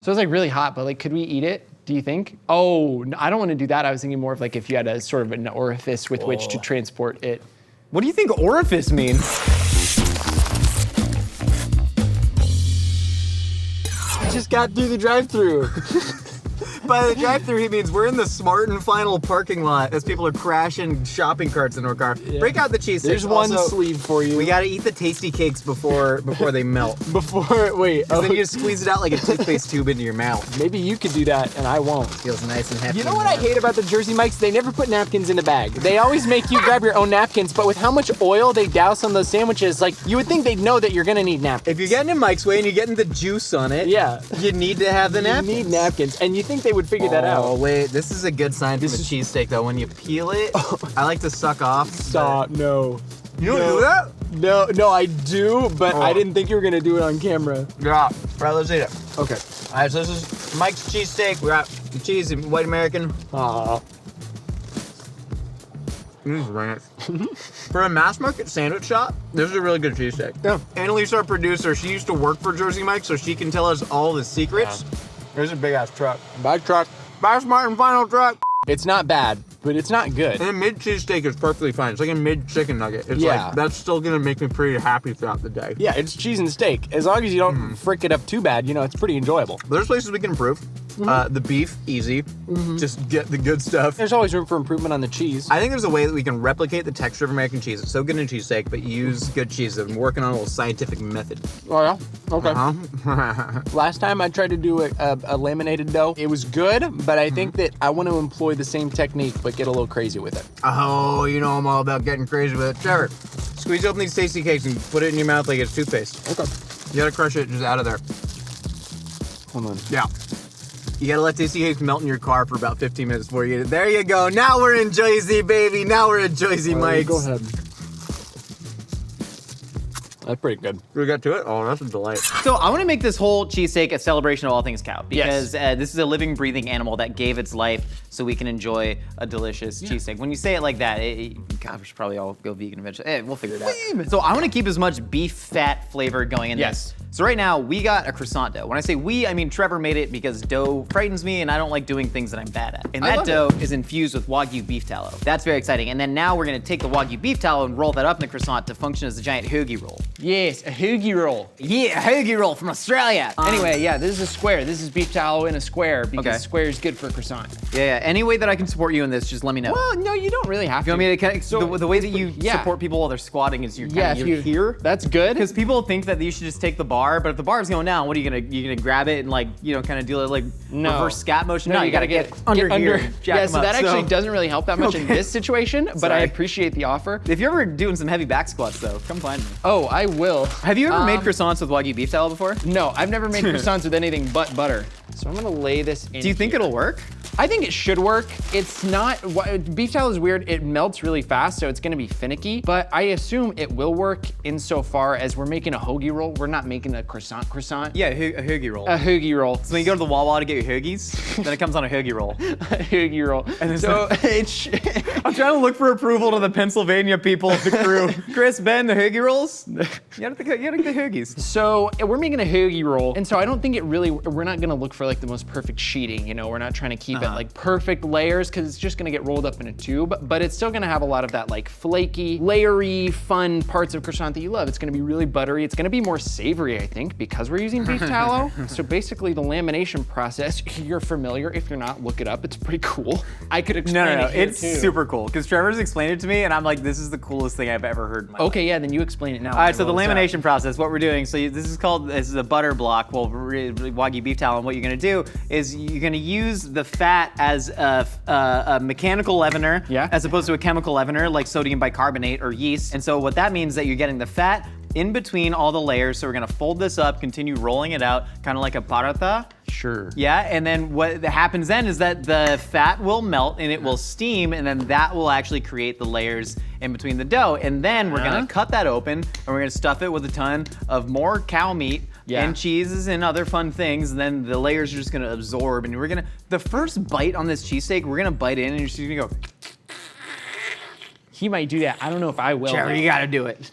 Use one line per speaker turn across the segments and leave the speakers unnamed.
So it's like really hot, but like, could we eat it? Do you think? Oh, I don't want to do that. I was thinking more of like if you had a sort of an orifice with which to transport it.
What do you think orifice means?
I just got through the drive-thru. By the drive-thru, he means we're in the Smart and Final parking lot as people are crashing shopping carts into our car. Yeah. Break out the cheesesteak.
There's one sleeve for you.
We gotta eat the tasty cakes before they melt.
Wait.
Then you just squeeze it out like a toothpaste tube into your mouth.
Maybe you could do that, and I won't.
Feels nice and hefty.
You know what I hate about the Jersey Mike's? They never put napkins in a bag. They always make you grab your own napkins, but with how much oil they douse on those sandwiches, like, you would think they'd know that you're gonna need napkins.
If you're getting in Mike's way and you're getting the juice on it,
yeah,
you need to have the napkins.
You need napkins, and you think they would figure that out.
Oh, wait, this is a good sign from a cheesesteak, though. When you peel it, I like to suck off.
Stop, no.
You don't do that?
No, I do, but I didn't think you were gonna do it on camera.
Yeah. All right, let's eat it.
Okay.
All right, so this is Mike's cheesesteak. We got the cheese and white American. This is ranch. For a mass market sandwich shop, this is a really good cheesesteak.
Yeah.
Annalise, our producer, she used to work for Jersey Mike's, so she can tell us all the secrets.
Yeah.
There's a big ass truck.
Bad truck.
Bad Smart and Final truck.
It's not bad, but it's not good.
And a mid cheesesteak is perfectly fine. It's like a mid chicken nugget. It's
Yeah.
like, that's still gonna make me pretty happy throughout the day.
Yeah, it's cheese and steak. As long as you don't frick it up too bad, you know, it's pretty enjoyable.
There's places we can improve. The beef, easy. Just get the good stuff.
There's always room for improvement on the cheese.
I think there's a way that we can replicate the texture of American cheese. It's so good in a cheesesteak, but use good cheese. I'm working on a little scientific method.
Oh yeah? Okay.
Uh-huh.
Last time I tried to do a laminated dough, it was good, but I think that I want to employ the same technique, but get a little crazy with it.
Oh, you know I'm all about getting crazy with it. Trevor, squeeze open these tasty cakes and put it in your mouth like it's toothpaste.
Okay.
You gotta crush it just out of there.
Hold on.
Yeah. You gotta let tasty cakes melt in your car for about 15 minutes before you eat it. There you go. Now we're in Jersey, baby. Now we're in Jersey Mike's.
Go ahead. That's pretty good.
We got to it? Oh, that's a delight.
So I want to make this whole cheesesteak a celebration of all things cow, because this is a living, breathing animal that gave its life so we can enjoy a delicious cheesesteak. When you say it like that, God, we should probably all go vegan eventually. We'll figure it out. So I want to keep as much beef fat flavor going in this. So right now, we got a croissant dough. When I say we, I mean Trevor made it because dough frightens me and I don't like doing things that I'm bad at. And that dough is infused with Wagyu beef tallow. That's very exciting. And then now we're gonna take the Wagyu beef tallow and roll that up in the croissant to function as a giant hoagie roll.
Yes, a hoagie roll.
Yeah, a hoagie roll from Australia.
Anyway, yeah, this is a square. This is beef tallow in a square because square is good for croissant.
Yeah, any way that I can support you in this, just let me know.
Well, no, you don't really have to.
You want me to kind of, the way that you support people while they're squatting is you're here.
That's good.
Because people think that you should just take the bar, but if the bar's going down, what are you gonna grab it and like, you know, kind of do it like reverse scat motion? No, you gotta get under here.
Yeah, so that actually doesn't really help that much in this situation, but I appreciate the offer.
If you're ever doing some heavy back squats though, come find me.
Oh, I will.
Have you ever made croissants with Wagyu beef tallow before?
No, I've never made croissants with anything but butter. So I'm gonna lay this in.
Do you think it'll work?
I think it should work. It's not, beef tallow is weird. It melts really fast, so it's gonna be finicky, but I assume it will work insofar as we're making a hoagie roll. We're not making a croissant.
Yeah, a hoagie roll.
A hoagie roll.
So when you go to the Wawa to get your hoagies, then it comes on a hoagie roll.
A hoagie roll.
And then so I'm trying to look for approval to the Pennsylvania people of the crew. Chris, Ben, the hoagie rolls? You gotta get the hoagies.
So we're making a hoagie roll, and so I don't think it really, we're not gonna look for like the most perfect sheeting, you know? We're not trying to keep it like perfect layers, because it's just gonna get rolled up in a tube, but it's still gonna have a lot of that like flaky, layery, fun parts of croissant that you love. It's gonna be really buttery. It's gonna be more savory, I think, because we're using beef tallow. So basically the lamination process, you're familiar. If you're not, look it up. It's pretty cool. I could explain it here
it's super cool, because Trevor's explained it to me, and I'm like, this is the coolest thing I've ever heard in my life.
Okay, yeah, then you explain it now.
All right, so the lamination process, what we're doing, so this is a butter block, well, Wagyu beef tallow, and what you're gonna do is you're gonna use the fat as a mechanical leavener, as opposed to a chemical leavener like sodium bicarbonate or yeast. And so what that means is that you're getting the fat in between all the layers. So we're gonna fold this up, continue rolling it out, kind of like a paratha.
Sure.
Yeah, and then what happens then is that the fat will melt and it will steam, and then that will actually create the layers in between the dough. And then we're gonna cut that open, and we're gonna stuff it with a ton of more cow meat and cheeses and other fun things. And then the layers are just gonna absorb, and the first bite on this cheesesteak, we're gonna bite in and you're just gonna go.
He might do that. I don't know if I will.
Trevor, you gotta do it.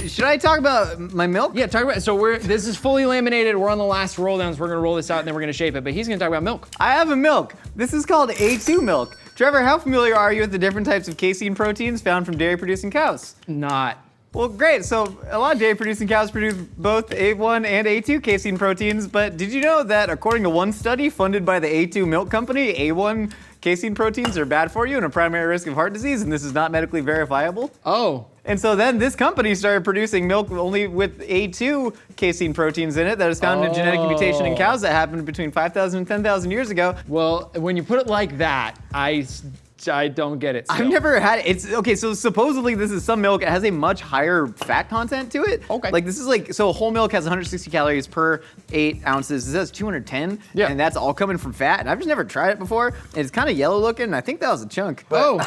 Should I talk about my milk?
Yeah, talk about, so this is fully laminated. We're on the last roll downs. We're gonna roll this out and then we're gonna shape it, but he's gonna talk about milk.
I have a milk. This is called A2 milk. Trevor, how familiar are you with the different types of casein proteins found from dairy-producing cows?
Not.
Well, great. So a lot of dairy-producing cows produce both A1 and A2 casein proteins, but did you know that according to one study funded by the A2 milk company, A1 casein proteins are bad for you and a primary risk of heart disease, and this is not medically verifiable?
Oh.
And so then this company started producing milk only with A2 casein proteins in it that was found in a genetic mutation in cows that happened between 5,000 and 10,000 years ago.
Well, when you put it like that, I don't get it still.
I've never had it. It's okay. So supposedly this is some milk. It has a much higher fat content to it.
Okay.
Like this is like, so whole milk has 160 calories per 8 ounces. This has 210.
Yeah.
And that's all coming from fat. And I've just never tried it before. And it's kind of yellow looking. And I think that was a chunk.
Oh.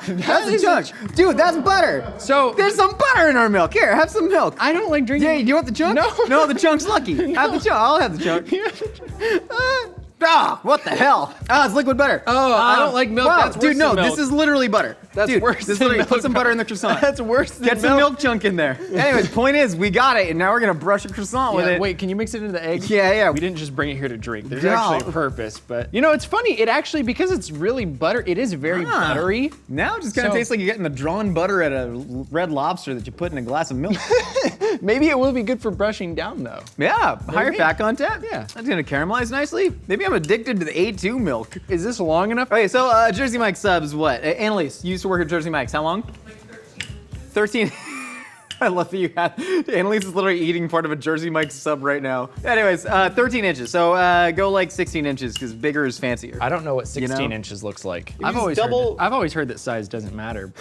That's a chunk. Dude, that's butter.
So
there's some butter in our milk. Here, have some milk.
I don't like drinking.
Yeah, you want the chunk?
No.
No, the chunk's lucky. Have the chunk. I'll have the chunk. What the hell? It's liquid butter.
Oh, I don't like milk.
Wow,
That's worse
dude, no,
than milk.
this is literally butter.
That's
dude,
worse
this is
than
literally,
milk.
Put some butter in the croissant.
That's worse than
Get some milk chunk in there. Anyways, point is, we got it, and now we're gonna brush a croissant with it.
Wait, can you mix it into the egg?
Yeah.
We didn't just bring it here to drink. There's
No.
actually a purpose, but you know, it's funny. It actually, because it's really butter, it is very buttery.
Now it just kind of tastes like you're getting the drawn butter at a Red Lobster that you put in a glass of milk.
Maybe it will be good for brushing down though.
Yeah, higher fat content.
Yeah.
That's gonna caramelize nicely. Maybe I'm addicted to the A2 milk.
Is this long enough?
Okay, so Jersey Mike subs, what? Annalise, you used to work at Jersey Mike's. How long?
Like 13.
13. I love that you had. Annalise is literally eating part of a Jersey Mike's sub right now. Anyways, 13 inches. So go like 16 inches because bigger is fancier.
I don't know what 16
know?
inches looks like.
I've always
I've always heard that size doesn't matter.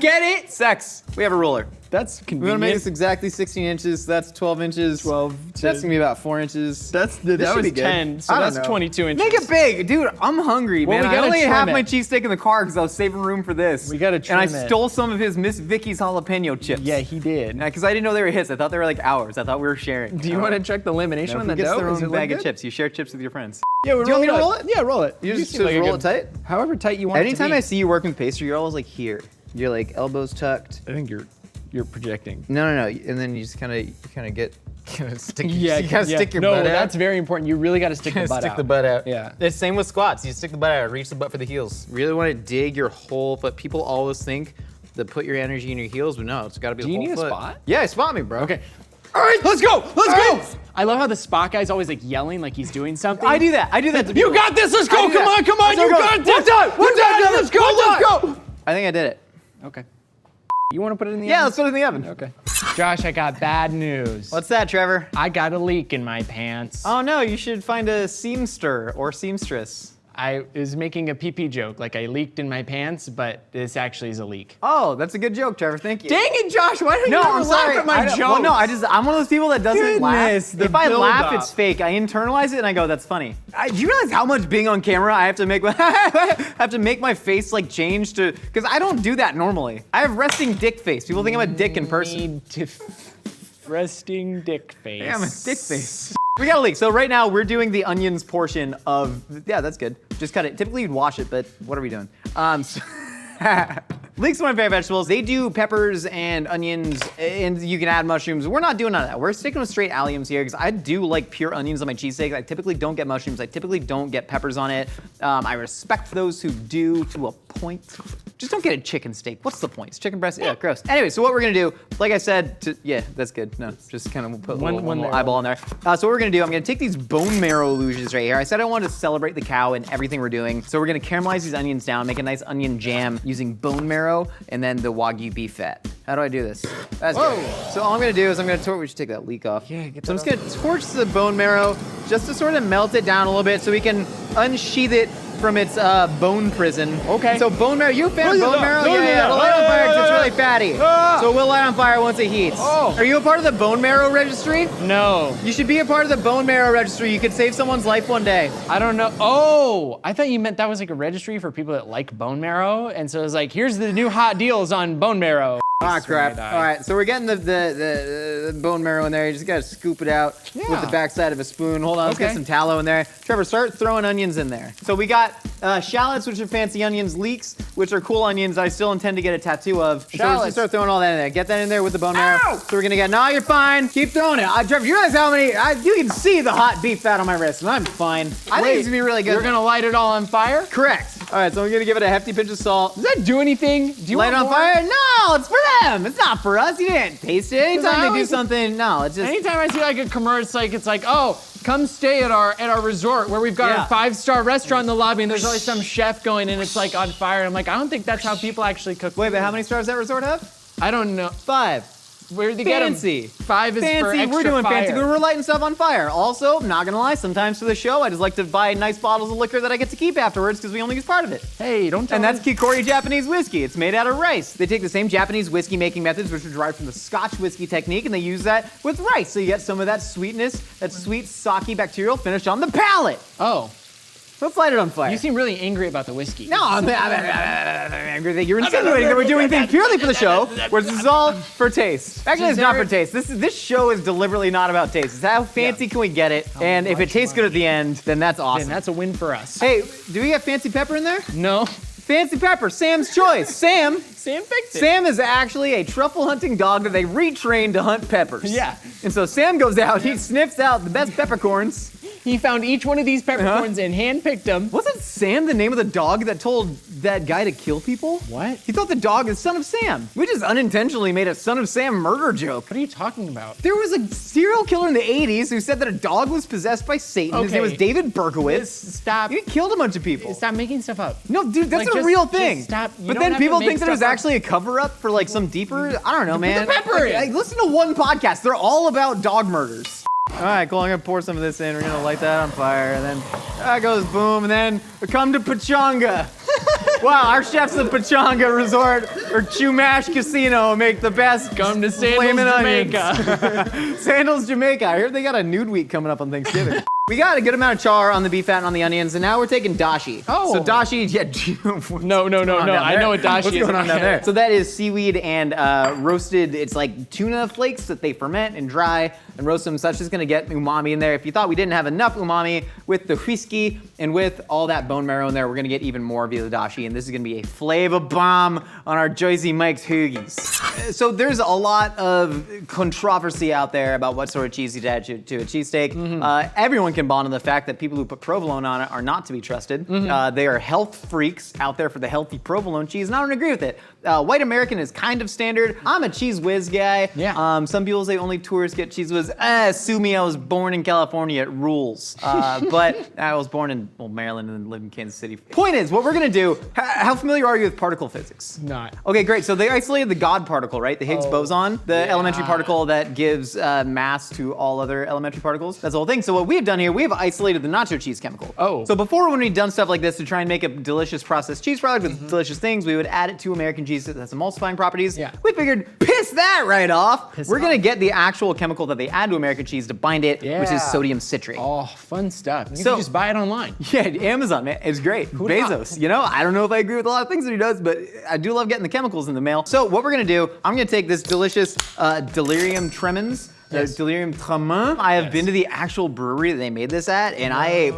Get it? Sex. We have a ruler.
That's
We
convenient.
want to make this exactly 16 inches. That's 12 inches.
12.
That's gonna be about 4 inches.
that
should
was
be good.
10, so
I don't
that's
know.
22 inches.
Make it big, dude. I'm hungry,
Well,
man.
we
I
gotta
only
trim
have
it.
my cheesesteak in the car because I was saving room for this.
We gotta trim
And I
it.
stole some of his Miss Vicky's jalapeno chips.
Yeah, he did.
Because I didn't know they were his. I thought they were like ours. I thought we were sharing.
Do you want to check the lamination
No,
on
who
the
gets
dough?
their
Does it
own
look
bag of
good?
chips? You share chips with your friends.
Yeah, we
Do you want me to
it
roll
up.
it?
Yeah, roll it.
You just
seem like a
roll
good-
it tight?
However tight you want
Anytime
it
I
to be.
see you working pastry, you're always like here. You're like elbows tucked.
I think you're projecting.
No. And then you just kind of get.
Stick
Yeah,
you gotta stick your
no,
butt out.
that's very important. You really got to stick the butt
Stick
out.
the butt out.
Yeah.
It's same with squats. You stick the butt out, reach the butt for the heels.
Really want to dig your whole foot. People always think to put your energy in your heels, but no, it's got to be
Do
the
you
whole
need a
foot.
spot?
Yeah, spot me, bro.
Okay. All right, let's go. Let's go. I love how the spot guy's always like yelling like he's doing something.
I do that. I do that. To
You
people.
got this. Let's
I
go.
do
Come
that.
on. Come on.
Let's
You
go.
got this.
One time.
You got it. Let's go. Let's go.
I think I did it.
Okay. You want to put it in the
Yeah,
oven?
let's put it in the oven.
Okay. Josh, I got bad news.
What's that, Trevor?
I got a leak in my pants.
Oh no, you should find a seamster or seamstress.
I was making a pee-pee joke, like I leaked in my pants, but this actually is a leak.
Oh, that's a good joke, Trevor. Thank you.
Dang it, Josh! Why don't you
No,
ever
I'm sorry.
laugh at my jokes?
Well, no, I'm one of those people that doesn't laugh.
Goodness, the
If I laugh,
build-up.
it's fake. I internalize it and I go, "That's funny." Do you realize how much being on camera I have to make? have to make my face like change to, because I don't do that normally. I have resting dick face. People think I'm a dick in person.
Need to resting dick face.
Yeah, I'm a dick face. We got a leak. So right now we're doing the onions portion of. Yeah, that's good. Just cut it. Typically you'd wash it, but what are we doing? Leeks are my favorite vegetables. They do peppers and onions, and you can add mushrooms. We're not doing none of that. We're sticking with straight alliums here because I do like pure onions on my cheesesteak. I typically don't get mushrooms. I typically don't get peppers on it. I respect those who do to a point. Just don't get a chicken steak. What's the point? It's chicken breast. Yeah, gross. Anyway, so what we're gonna do, like I said, yeah, that's good. No, just kind of put one little eyeball in there. So what we're gonna do, I'm gonna take these bone marrow illusions right here. I said I wanted to celebrate the cow and everything we're doing. So we're gonna caramelize these onions down, make a nice onion jam using bone marrow and then the Wagyu beef fat. How do I do this? That's good. So all I'm gonna do is I'm gonna torch. We should take that leak off.
Yeah, get
So I'm
that
just gonna torch the bone marrow just to sort of melt it down a little bit so we can unsheath it from its bone prison.
Okay.
So bone marrow, you a fan of
Look at
bone
that.
marrow?
Look at
Yeah,
that.
it'll light on fire because it's really fatty.
Ah.
So we'll light on fire once it heats.
Oh.
Are you a part of the bone marrow registry?
No,
You should be a part of the bone marrow registry. You could save someone's life one day.
I don't know. Oh, I thought you meant that was like a registry for people that like bone marrow, and so it was like, here's the new hot deals on bone marrow.
Ah, crap. All right, so we're getting the bone marrow in there. You just gotta scoop it out with the backside of a spoon. Hold on, let's get some tallow in there. Trevor, start throwing onions in there. So we got shallots, which are fancy onions, leeks, which are cool onions I still intend to get a tattoo of. So we're just gonna start throwing all that in there. Get that in there with the bone marrow. So we're gonna get, no, you're fine. Keep throwing it. Trevor, you realize how many, you can see the hot beef fat on my wrist, and I'm fine. I think it's gonna be really good.
You're gonna light it all on fire?
Correct. All right, so I'm gonna give it a hefty pinch of salt.
Does that do anything? Do you
light it on
more?
fire? No, it's for them. It's not for us. You didn't taste it. Anytime they do something, no, it's just.
Anytime I see like a commercial, it's like, oh, come stay at our resort where we've got our 5-star restaurant in the lobby, and there's always some chef going and it's like on fire. I'm like, I don't think that's how people actually cook.
Wait, but how many stars does that resort have?
I don't know.
5.
Where do they
Fancy.
get them? 5 is
Fancy.
for extra
We're doing
fire.
fancy. We're lighting stuff on fire. Also, not gonna lie, sometimes for the show, I just like to buy nice bottles of liquor that I get to keep afterwards because we only use part of it.
Hey, don't tell
And
me.
that's Kikori Japanese whiskey. It's made out of rice. They take the same Japanese whiskey making methods, which are derived from the Scotch whiskey technique, and they use that with rice. So you get some of that sweetness, that sweet, socky bacterial finish on the palate.
Oh.
Let's light it on fire.
You seem really angry about the whiskey.
No, I'm angry that you're insinuating that we're doing things purely for the show, where this is all for taste. Actually, it's not for taste. This show is deliberately not about taste. It's how fancy can we get it, and if it tastes good at the end, then that's awesome.
Then that's a win for us.
Hey, do we have fancy pepper in there?
No.
Fancy pepper, Sam's choice. Sam
picked it.
Sam is actually a truffle hunting dog that they retrained to hunt peppers.
Yeah.
And so Sam goes out, he sniffs out the best peppercorns.
He found each one of these peppercorns and handpicked them.
Wasn't Sam the name of the dog that told that guy to kill people?
What?
He thought the dog is Son of Sam. We just unintentionally made a Son of Sam murder joke.
What are you talking about?
There was a serial killer in the 80s who said that a dog was possessed by Satan. His name was David Berkowitz.
Stop.
He killed a bunch of people.
Stop making stuff up.
No, dude, that's
Like,
a real thing.
just stop. You
But
don't
then
have to
people
make
think that it was
stuff up.
actually a cover-up for like some deeper, I don't know, man.
the pepper in.
Like, listen to one podcast. They're all about dog murders. All right, cool. I'm gonna pour some of this in. We're gonna light that on fire, and then that goes boom, and then we come to Pachanga. Wow, our chefs at Pachanga Resort or Chumash Casino make the best.
Come to Sandals,
flamin' onions.
Jamaica.
Sandals, Jamaica. I heard they got a nude week coming up on Thanksgiving. We got a good amount of char on the beef fat and on the onions, and now we're taking dashi.
Oh.
So dashi,
No. I know what dashi
What's
is.
going on down there? So that is seaweed and roasted, it's like tuna flakes that they ferment and dry and roast them. So that's just gonna get umami in there. If you thought we didn't have enough umami with the whiskey and with all that bone marrow in there, we're gonna get even more via the dashi, and this is gonna be a flavor bomb on our Jersey Mike's Hoogies. So there's a lot of controversy out there about what sort of cheese you add to a cheesesteak. Everyone can bond on the fact that people who put provolone on it are not to be trusted. They are health freaks out there for the healthy provolone cheese, and I don't agree with it. White American is kind of standard. I'm a Cheese Whiz guy.
Yeah.
Some people say only tourists get Cheese Whiz. Sue me, I was born in California, it rules. But I was born in Maryland and then lived in Kansas City. Point is, what we're gonna do, how familiar are you with particle physics?
Not.
Okay, great. So they isolated the God particle, right? The Higgs boson, the elementary particle that gives mass to all other elementary particles. That's the whole thing. So what we've done here, we've isolated the nacho cheese chemical.
Oh.
So before, when we've done stuff like this to try and make a delicious processed cheese product with delicious things, we would add it to American cheese that has emulsifying properties.
Yeah.
We figured, piss that right off. We're
it
gonna
off.
get the actual chemical that they add to American cheese to bind it, which is sodium citrate.
Oh, fun stuff. You
So-
can just buy it online.
Yeah, Amazon, man, it's great.
would've
Bezos, you know, I don't know if I agree with a lot of things that he does, but I do love getting the chemicals in the mail. So what we're gonna do, I'm gonna take this delicious delirium tremens, delirium tremens. I have been to the actual brewery that they made this at, and I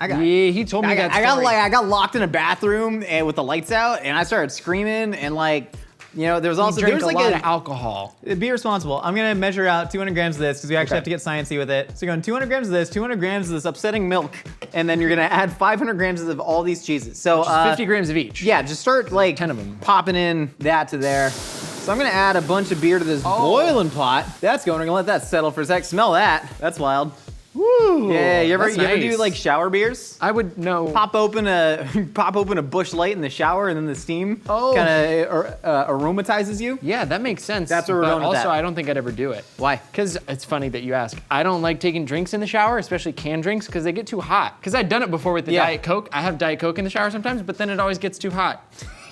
got.
Yeah, he told me that story.
I got locked in a bathroom and with the lights out, and I started screaming and like. You know, there's also
Drink
there's
a
like
lot of alcohol.
Be responsible. I'm gonna measure out 200 grams of this because we actually have to get sciencey with it. So you're going 200 grams of this, 200 grams of this upsetting milk, and then you're gonna add 500 grams of all these cheeses. So
50 grams of each.
yeah, just start like
10 of them.
popping in that to there. So I'm gonna add a bunch of beer to this boiling pot. That's going. We're gonna let that settle for a sec. Smell that. That's wild.
Woo!
Yeah, you ever
That's
do
nice.
like shower beers?
I would know.
Pop open a Busch Light in the shower, and then the steam kind of aromatizes you.
Yeah, that makes sense.
That's where we're
but
going with
also,
that.
I don't think I'd ever do it.
Why?
Because it's funny that you ask. I don't like taking drinks in the shower, especially canned drinks, because they get too hot. Because I've done it before with the Diet Coke. I have Diet Coke in the shower sometimes, but then it always gets too hot.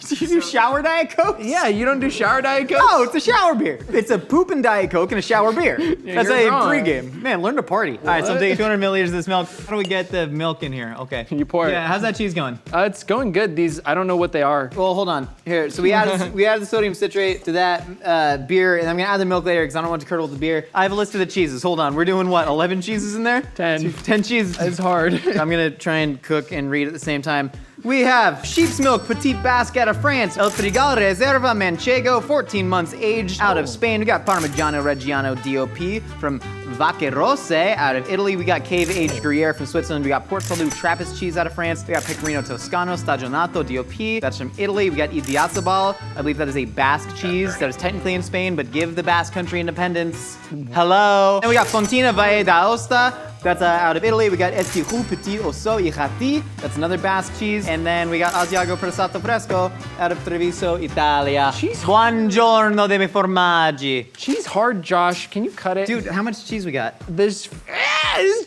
You do shower Diet Coke?
Yeah, you don't do shower Diet Coke?
No, it's a shower beer. It's a pooping Diet Coke and a shower beer. That's
you're
a
wrong.
pregame. Man, learn to party. All right, so I'm taking 200 milliliters of this milk. How do we get the milk in here? Okay.
You pour it.
Yeah, how's that cheese going?
It's going good. These, I don't know what they are.
Well, hold on. Here, so we added the sodium citrate to that beer, and I'm gonna add the milk later because I don't want to curdle the beer. I have a list of the cheeses. Hold on, we're doing what? 11 cheeses in there?
10.
10 cheeses.
It's hard.
I'm gonna try and cook and read at the same time. We have sheep's milk, Petite Basque out of France, El Frigal Reserva Manchego, 14 months aged out of Spain. We got Parmigiano Reggiano DOP from Vaccherose out of Italy. We got Cave Aged Gruyere from Switzerland. We got Port Salut Trappist cheese out of France. We got Pecorino Toscano Stagionato DOP. That's from Italy. We got Idiazabal. I believe that is a Basque cheese that is technically in Spain, but give the Basque country independence. Hello. And we got Fontina Valle d'Aosta. That's out of Italy. We got Estirou Petit Osso y Jati. That's another Basque cheese. And then we got Asiago Pressato Fresco out of Treviso, Italia.
Cheese.
Buongiorno dei formaggi.
Cheese hard, Josh. Can you cut it?
Dude, how much cheese we got?
This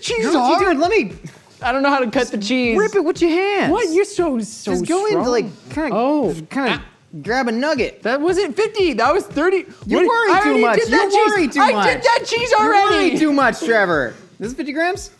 cheese
What
hard.
you doing? Let me
I don't know how to cut the cheese.
rip it with your hands.
What? You're so
Just go
strong.
into like kind of grab a nugget.
That wasn't 50. That was 30.
You
What-
worry
I
too
already
much.
did that
You
cheese.
worry too
I
much.
did that cheese
You
already.
worry too much, Trevor. This is 50 grams?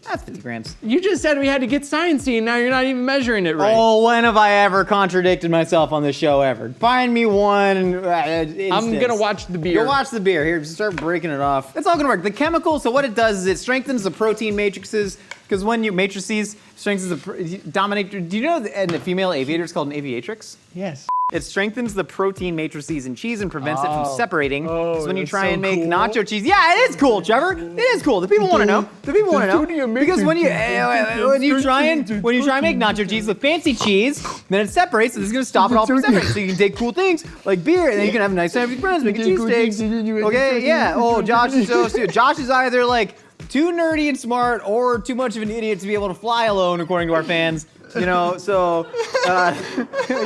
That's 50 grams.
You just said we had to get sciencey, and now you're not even measuring it right.
Oh, when have I ever contradicted myself on this show ever? Find me one instance.
I'm gonna watch the beer.
Go watch the beer. Here, start breaking it off. It's all gonna work. The chemical, so what it does is it strengthens the protein matrices, because when you matrices strengthens the dominate. Do you know in the female aviator it's called an aviatrix?
Yes.
It strengthens the protein matrices in cheese and prevents it from
Oh.
separating.
Oh,
Because when you
that's
try
so
and make
cool.
nacho cheese, yeah, it is cool, Trevor. It is cool. The people want to know. The people want to know. Because when you try and make nacho cheese with fancy cheese, then it separates. So this is gonna stop it all from separating. So you can take cool things like beer, and then you can have a nice time with your friends, making cheesesteaks. Okay, yeah. Oh, Josh is so stupid. Josh is either like too nerdy and smart, or too much of an idiot to be able to fly alone, according to our fans. You know, so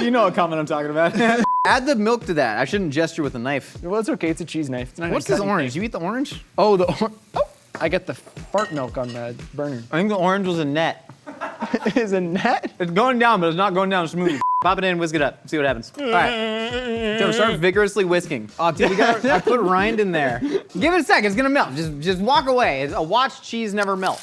you know what comment I'm talking about. Add the milk to that. I shouldn't gesture with a knife.
Well, it's okay. It's a cheese knife. It's not
What's
gonna
this
cut
orange? You eat the orange?
anything. Oh, I got the fart milk on the burner.
I think the orange was a net.
Is a net?
It's going down, but it's not going down smooth. Pop it in, whisk it up, see what happens. All right. Trevor, start vigorously whisking. Oh, dude, I put rind in there. Give it a sec, it's gonna melt. Just walk away. Watch cheese never melt.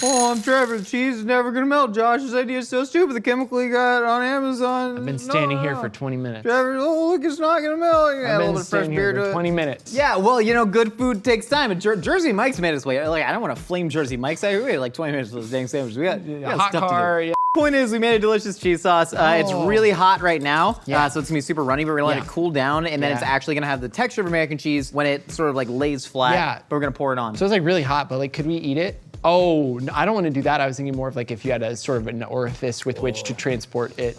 Oh, I'm Trevor. The cheese is never gonna melt. Josh's idea is so stupid. The chemical he got on Amazon.
I've been standing here for 20 minutes.
Trevor, oh look, it's not gonna melt. You add a
I've
little
been
bit of fresh
standing
beer
here
to
for
it.
20 minutes.
Yeah, well, you know, good food takes time. And Jersey Mike's made its way. Like, I don't want to flame Jersey Mike's. We had like 20 minutes for those dang sandwiches. We got
Hot
stuff
car.
to do.
Yeah.
Point is, we made a delicious cheese sauce. It's really hot right now,
Yeah.
so it's gonna be super runny, but we're gonna let
Yeah.
it cool down, and then it's
Yeah.
actually gonna have the texture of American cheese when it sort of like lays flat.
Yeah.
But we're gonna pour it on.
So it's like really hot, but like, could we eat it? Oh, no, I don't want to do that. I was thinking more of like if you had a sort of an orifice with which to transport it.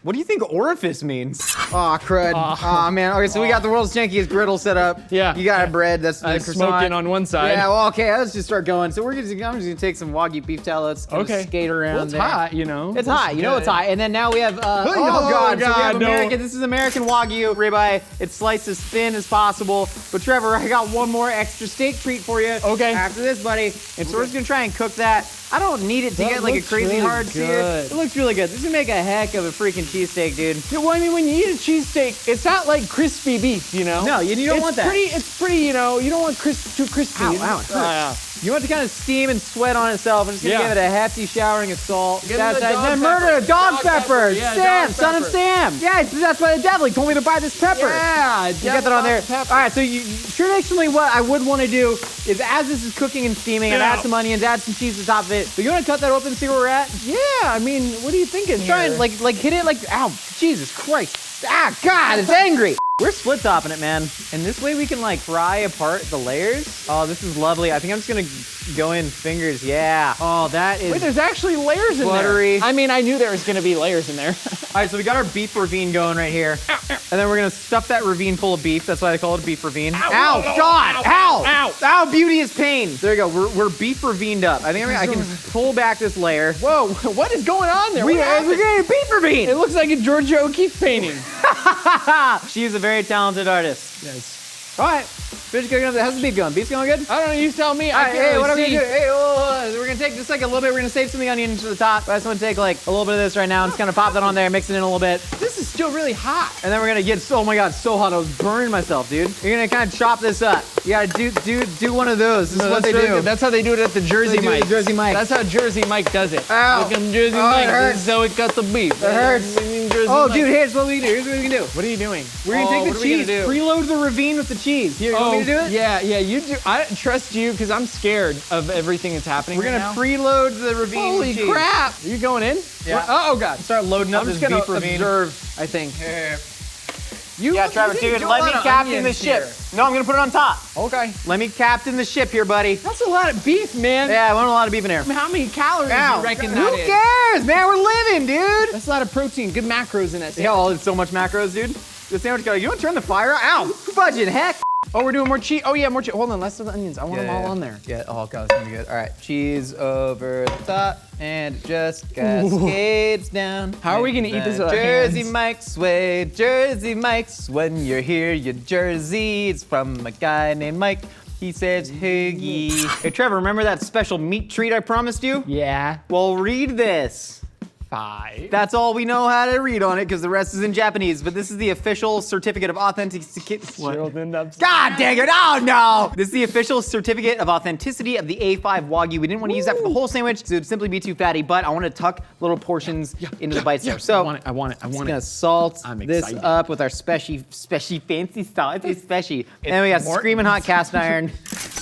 What do you think orifice means? Aw, crud. Aw, man. Okay, so we got the world's jankiest griddle set up.
Yeah.
You got a bread. That's the croissant.
Smoking on one side.
Yeah, well, okay, let's just start going. So I'm just gonna take some Wagyu beef tellets,
Okay.
skate around
Well, it's
there.
hot, you know.
It's hot, you know it's hot. And then now we have, oh God, so we have
no.
American, this is American Wagyu ribeye. It's sliced as thin as possible. But Trevor, I got one more extra steak treat for you.
Okay.
After this, buddy. And so we're just gonna try and cook that. I don't need it to
That
get like a
looks
crazy
really
hard sear.
good.
It looks really good. This is gonna make a heck of a freaking cheesesteak, dude.
Yeah, well, I mean, when you eat a cheesesteak, it's not like crispy beef, you know?
No, you don't want that.
It's pretty, you know, you don't want too crispy.
Ow,
You know?
ow, it hurts.
Yeah.
You want it to kind of steam and sweat on itself. I'm just gonna
Yeah.
give it a hefty showering of salt.
Give it a dog
then
pepper.
murder a dog
Dog
pepper.
pepper. Yeah,
Sam,
dog
son of
pepper.
Sam. Yeah, that's why the devil told me to buy this pepper.
Yeah,
You get that on there.
pepper.
All right, so traditionally what I would want to do is as this is cooking and steaming, I'd
Yeah.
add some onions, add some cheese to the top of it. But you want to cut that open and see where we're at?
Yeah, I mean, what are you thinking
Try
here?
and like hit it like, ow, Jesus Christ. Ah, God, it's angry. We're split topping it, man. And this way we can like fry apart the layers. Oh, this is lovely. I think I'm just gonna go in fingers. Yeah. Oh, that is.
Wait, there's actually layers in
Buttery.
there. I mean, I knew there was gonna be layers in there.
All right, so we got our beef ravine going right here. And then we're gonna stuff that ravine full of beef. That's why they call it a beef ravine. Ow, God, ow, ow, beauty is pain. There you go, we're beef ravined up. I think I can pull back this layer.
Whoa, what is going on there?
We're
What happened?
getting a beef ravine.
It looks like a Georgia O'Keeffe painting.
She is a very talented artist.
Yes.
All right, Fish cooking up. How's the beef going? Beef's going good?
I don't know, you tell me. I can't
Hey,
really
what are we
see.
gonna do? Hey, we're gonna take just like a little bit. We're gonna save some of the onions to the top. I just want to take like a little bit of this right now and just kind of pop that on there, mix it in a little bit.
This is still really hot.
And then we're gonna get, oh my God, so hot. I was burning myself, dude. You're gonna kind of chop this up. You gotta do one of those. This is what they
really
do.
good. That's how they do it at the Jersey Mike.
Jersey Mike.
That's how Jersey Mike does it.
Ow.
Look at Jersey
Oh,
Mike.
it hurts.
This is how it cut the beef.
It hurts.
Jersey
Oh,
Mike.
dude, here's what we can do. Here's what we can do.
What are you doing?
We're gonna take the cheese, preload the ravine with the cheese. Here, you want me to do it?
Yeah, you do. I trust you because I'm scared of everything that's happening.
We're
right
gonna
now.
preload the ravine
Holy
with cheese.
crap! Are you going in?
Yeah.
Oh God.
Start loading up
I'm
this
just gonna
beef ravine.
observe. I think.
Yeah, Trevor,
you didn't
dude,
do a
let
lot
me
of
captain the
onions
ship.
here.
No, I'm gonna put it on top.
Okay.
Let me captain the ship here, buddy.
That's a lot of beef, man.
Yeah, I want a lot of beef in here.
How many calories do
Ow.
you reckon
Who
that is?
cares, man? We're living, dude.
That's a lot of protein. Good macros in that.
Yeah, well, it's so much macros, dude. The sandwich guy, you want to turn the fire on? Ow, budget, heck.
Oh, we're doing more cheese. Oh yeah, more cheese. Hold on, let's do the onions. I want them all on there.
Yeah, oh God, it's gonna be good. All right, cheese over the top and it just cascades down.
How are we gonna eat this with our
Jersey
hands?
Mike's way, Jersey Mike's. When you're here, you're Jersey. It's from a guy named Mike. He says, "Hoogie." Hey, Trevor, remember that special meat treat I promised you?
Yeah.
Well, read this.
5.
That's all we know how to read on it because the rest is in Japanese. But this is the official certificate of authenticity. God dang it! Oh no! This is the official certificate of authenticity of the A5 Wagyu. We didn't want to use that for the whole sandwich, so it'd simply be too fatty. But I want to tuck little portions into the bites there. So
I want it.
just gonna salt
I'm
this
excited.
up with our special fancy salt. It's special. And we got screaming hot cast iron.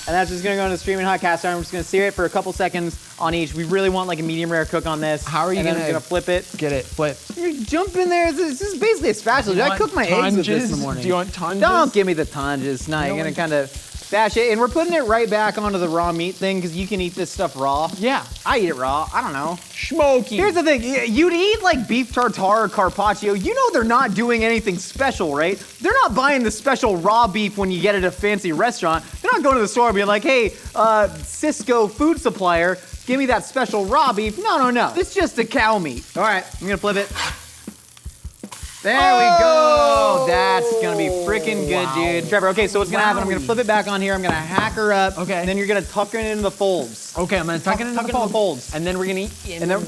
And that's just gonna go into screaming hot cast iron. We're just gonna sear it for a couple seconds on each. We really want like a medium rare cook on this.
How are you
and then
gonna-
I'm gonna flip it?
Get it. Flip.
You jump in there. This is basically a spatula. I cooked my eggs with this in the morning.
Do you want tonges?
Don't give me the tonges. No, you're gonna kind of bash it, and we're putting it right back onto the raw meat thing because you can eat this stuff raw.
Yeah.
I eat it raw. I don't know.
Smoky.
Here's the thing. You'd eat like beef tartare or carpaccio. You know they're not doing anything special, right? They're not buying the special raw beef when you get at a fancy restaurant. They're not going to the store and being like, hey, Cisco food supplier, give me that special raw beef. No. It's just a cow meat. All right, I'm gonna flip it. There we go. That's gonna be freaking good, dude. Trevor, okay, so what's gonna happen? I'm gonna flip it back on here. I'm gonna hack her up.
Okay.
And then you're gonna tuck it into the folds.
Okay, I'm gonna tuck it into the folds. And then we're gonna eat.
And then.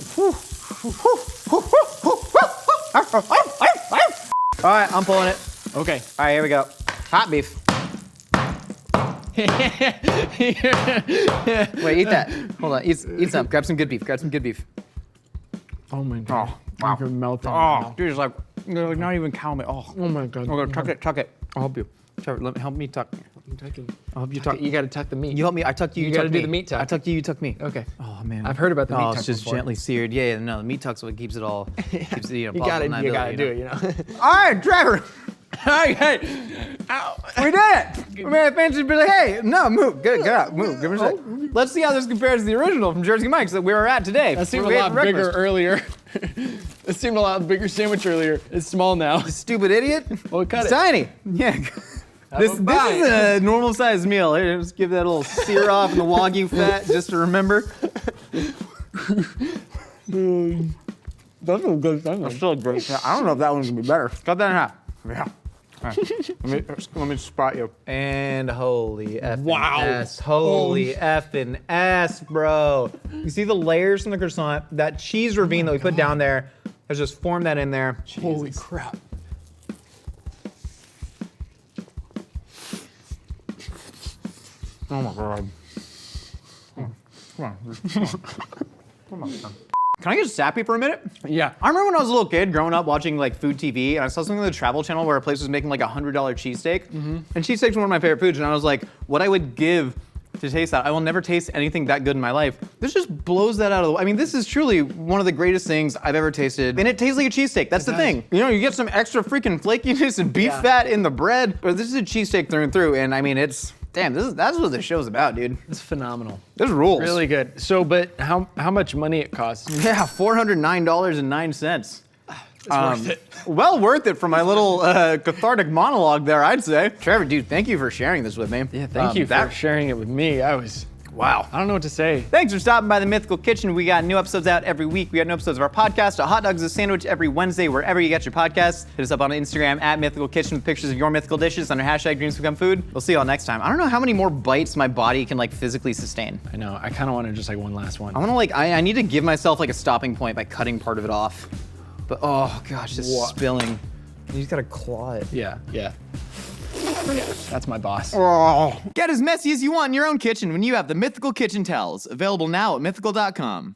All right, I'm pulling it.
Okay.
All right, here we go. Hot beef. Wait, eat that. Hold on, eat some. Grab some good beef. Grab some good beef.
Oh my God.
wow.
I can melt it.
Oh, dude, it's like not even cow meat. Oh,
Oh my God.
I'm gonna tuck it.
I'll help you.
Trevor, help me tuck.
I'm tucking.
I'll help you
Tuck
tuck.
it. You gotta tuck the meat.
You help me. I tucked you.
You
tuck
gotta do
me.
the meat tuck.
I tucked you. You tuck me.
Okay.
Oh man.
I've heard about the meat tuck
it's just
before.
gently seared. Yeah, no, the meat tuck's what keeps it all. Keeps it,
You gotta do it, you know.
All right, Trevor.
Hey. Ow.
We did it. We made a fancy be like, hey, no, move, get up, move, give me a sec. Let's see how this compares to the original from Jersey Mike's that we were at today.
That seemed
We
a
ate
lot
for
bigger
breakfast.
earlier. It seemed a lot bigger sandwich earlier. It's small now.
Stupid idiot.
Well, cut
It's
it.
tiny. Yeah. This is a normal sized meal. Here, just give that a little sear off in the Wagyu fat just to remember.
That's a good thing.
Still a great. I don't know if that one's gonna be better. Cut that in half. Yeah. All right. let me spot you. And holy effing
Wow.
S. Holy effing S, bro. You see the layers from the croissant? That cheese ravine that we put down there has just formed that in there.
Holy crap.
Oh my God. Come on. Can I get sappy for a minute?
Yeah.
I remember when I was a little kid growing up watching like food TV and I saw something on the Travel Channel where a place was making like $100 cheesesteak. And cheesesteak's one of my favorite foods and I was like, what I would give to taste that. I will never taste anything that good in my life. This just blows that out of the way. I mean, this is truly one of the greatest things I've ever tasted. And it tastes like a cheesesteak. That's the thing. You know, you get some extra freaking flakiness and beef fat in the bread, but this is a cheesesteak through and through. And I mean, it's, damn, that's what this show's about, dude.
It's phenomenal.
This rules.
Really good. So, but how much money it costs?
Yeah, $409.09.
It's worth it.
Well worth it for my little cathartic monologue there, I'd say. Trevor, dude, thank you for sharing this with me.
Yeah, thank you for sharing it with me.
Wow.
I don't know what to say.
Thanks for stopping by the Mythical Kitchen. We got new episodes out every week. We got new episodes of our podcast, A Hot Dog's a Sandwich, every Wednesday, wherever you get your podcasts. Hit us up on Instagram at Mythical Kitchen with pictures of your mythical dishes under hashtag Dreams Become Food. We'll see y'all next time. I don't know how many more bites my body can like physically sustain.
I know. I kind of want to just like one last one.
I want to like, I need to give myself like a stopping point by cutting part of it off. But oh gosh, this is spilling.
You just gotta claw it.
Yeah. That's my boss.
Get as messy as you want in your own kitchen when you have the Mythical Kitchen Towels. Available now at mythical.com.